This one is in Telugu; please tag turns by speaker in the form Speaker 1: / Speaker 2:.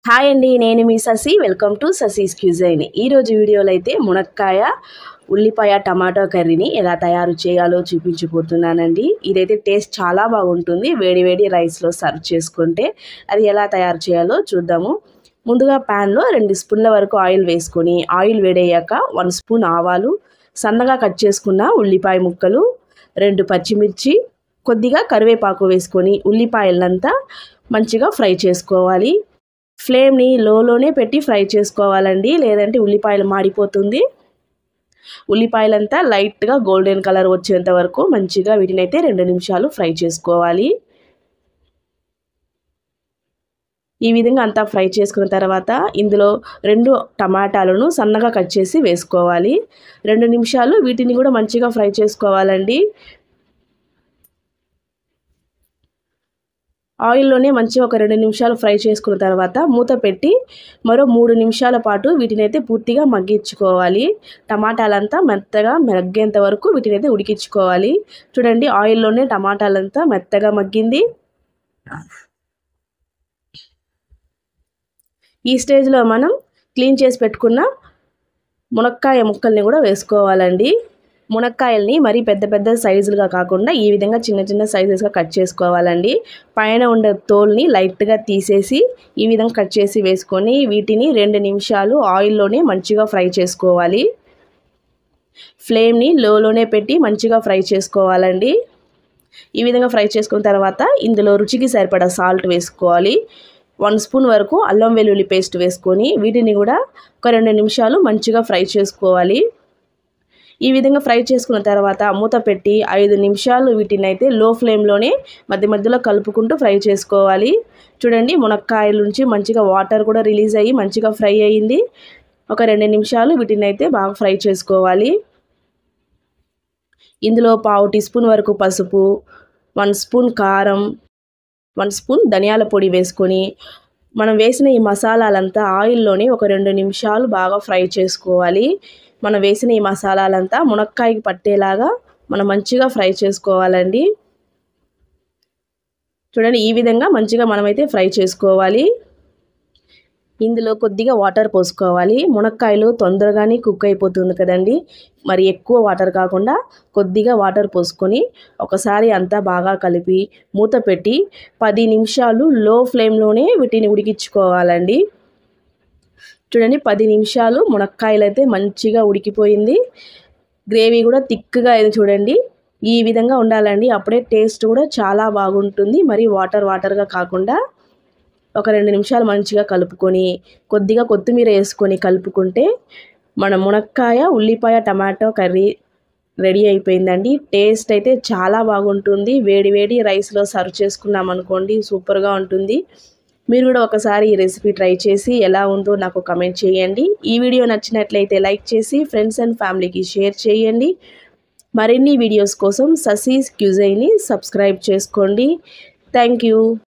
Speaker 1: హాయ్ అండి, నేను మీ Sasi. Welcome to Sasi's cuisine. ఈరోజు వీడియోలో అయితే మునక్కాయ ఉల్లిపాయ టమాటో కర్రీని ఎలా తయారు చేయాలో చూపించబోతున్నానండి. ఇదైతే టేస్ట్ చాలా బాగుంటుంది. వేడి వేడి రైస్లో సర్వ్ చేసుకుంటే అది ఎలా తయారు చేయాలో చూద్దాము. ముందుగా ప్యాన్లో 2 స్పూన్ల వరకు ఆయిల్ వేసుకొని ఆయిల్ వేడయ్యాక 1 స్పూన్ ఆవాలు, సన్నగా కట్ చేసుకున్న ఉల్లిపాయ ముక్కలు, 2 పచ్చిమిర్చి, కొద్దిగా కరివేపాకు వేసుకొని ఉల్లిపాయలంతా మంచిగా ఫ్రై చేసుకోవాలి. ఫ్లేమ్ని లోలోనే పెట్టి ఫ్రై చేసుకోవాలండి, లేదంటే ఉల్లిపాయలు మాడిపోతుంది. ఉల్లిపాయలంతా లైట్గా గోల్డెన్ కలర్ వచ్చేంత వరకు మంచిగా వీటినైతే 2 నిమిషాలు ఫ్రై చేసుకోవాలి. ఈ విధంగా అంతా ఫ్రై చేసుకున్న తర్వాత ఇందులో 2 టమాటాలను సన్నగా కట్ చేసి వేసుకోవాలి. 2 నిమిషాలు వీటిని కూడా మంచిగా ఫ్రై చేసుకోవాలండి. ఆయిల్లోనే మంచిగా ఒక 2 నిమిషాలు ఫ్రై చేసుకున్న తర్వాత మూత పెట్టి మరో 3 నిమిషాల పాటు వీటినైతే పూర్తిగా మగ్గించుకోవాలి. టమాటాలంతా మెత్తగా మగ్గేంత వరకు వీటినైతే ఉడికించుకోవాలి. చూడండి, ఆయిల్లోనే టమాటాలంతా మెత్తగా మగ్గింది. ఈ స్టేజ్లో మనం క్లీన్ చేసి పెట్టుకున్న మునక్కాయ ముక్కల్ని కూడా వేసుకోవాలండి. మునక్కాయల్ని మరీ పెద్ద పెద్ద సైజులుగా కాకుండా ఈ విధంగా చిన్న చిన్న సైజెస్గా కట్ చేసుకోవాలండి. పైన ఉండే తోల్ని లైట్గా తీసేసి ఈ విధంగా కట్ చేసి వేసుకొని వీటిని 2 నిమిషాలు ఆయిల్లోనే మంచిగా ఫ్రై చేసుకోవాలి. ఫ్లేమ్ని లోలోనే పెట్టి మంచిగా ఫ్రై చేసుకోవాలండి. ఈ విధంగా ఫ్రై చేసుకున్న తర్వాత ఇందులో రుచికి సరిపడా సాల్ట్ వేసుకోవాలి. 1 స్పూన్ వరకు అల్లం వెల్లుల్లి పేస్ట్ వేసుకొని వీటిని కూడా ఒక 2 నిమిషాలు మంచిగా ఫ్రై చేసుకోవాలి. ఈ విధంగా ఫ్రై చేసుకున్న తర్వాత మూత పెట్టి 5 నిమిషాలు వీటినైతే లో ఫ్లేమ్లోనే మధ్య మధ్యలో కలుపుకుంటూ ఫ్రై చేసుకోవాలి. చూడండి, మునక్కాయల నుంచి మంచిగా వాటర్ కూడా రిలీజ్ అయ్యి మంచిగా ఫ్రై అయ్యింది. ఒక 2 నిమిషాలు వీటినైతే బాగా ఫ్రై చేసుకోవాలి. ఇందులో 1/2 టీ స్పూన్ వరకు పసుపు, 1 స్పూన్ కారం, 1 స్పూన్ ధనియాల పొడి వేసుకొని మనం వేసిన ఈ మసాలాలంతా ఆయిల్లోనే ఒక 2 నిమిషాలు బాగా ఫ్రై చేసుకోవాలి. మనం వేసిన ఈ మసాలాలంతా మునక్కాయకి పట్టేలాగా మనం మంచిగా ఫ్రై చేసుకోవాలండి. చూడండి, ఈ విధంగా మంచిగా మనమైతే ఫ్రై చేసుకోవాలి. ఇందులో కొద్దిగా వాటర్ పోసుకోవాలి. మునక్కాయలు తొందరగానే కుక్ అయిపోతుంది కదండి. మరి ఎక్కువ వాటర్ కాకుండా కొద్దిగా వాటర్ పోసుకొని ఒకసారి అంతా బాగా కలిపి మూత పెట్టి 10 నిమిషాలు లో ఫ్లేమ్లోనే వీటిని ఉడికించుకోవాలండి. చూడండి, 10 నిమిషాలు మునక్కాయలు అయితే మంచిగా ఉడికిపోయింది. గ్రేవీ కూడా థిక్గా అయింది. చూడండి, ఈ విధంగా ఉండాలండి. అప్పుడే టేస్ట్ కూడా చాలా బాగుంటుంది. మరి వాటర్గా కాకుండా ఒక 2 నిమిషాలు మంచిగా కలుపుకొని కొద్దిగా కొత్తిమీర వేసుకొని కలుపుకుంటే మన మునక్కాయ ఉల్లిపాయ టమాటో కర్రీ రెడీ అయిపోయిందండి. టేస్ట్ అయితే చాలా బాగుంటుంది. వేడి వేడి రైస్లో సర్వ్ చేసుకున్నాం అనుకోండి, సూపర్గా ఉంటుంది. మీరు కూడా ఒకసారి ఈ రెసిపీ ట్రై చేసి ఎలా ఉందో నాకు కమెంట్ చేయండి. ఈ వీడియో నచ్చినట్లయితే లైక్ చేసి ఫ్రెండ్స్ అండ్ ఫ్యామిలీకి షేర్ చేయండి. మరిన్ని వీడియోస్ కోసం శశిస్ క్యూజైన్ని సబ్స్క్రైబ్ చేసుకోండి. Thank you.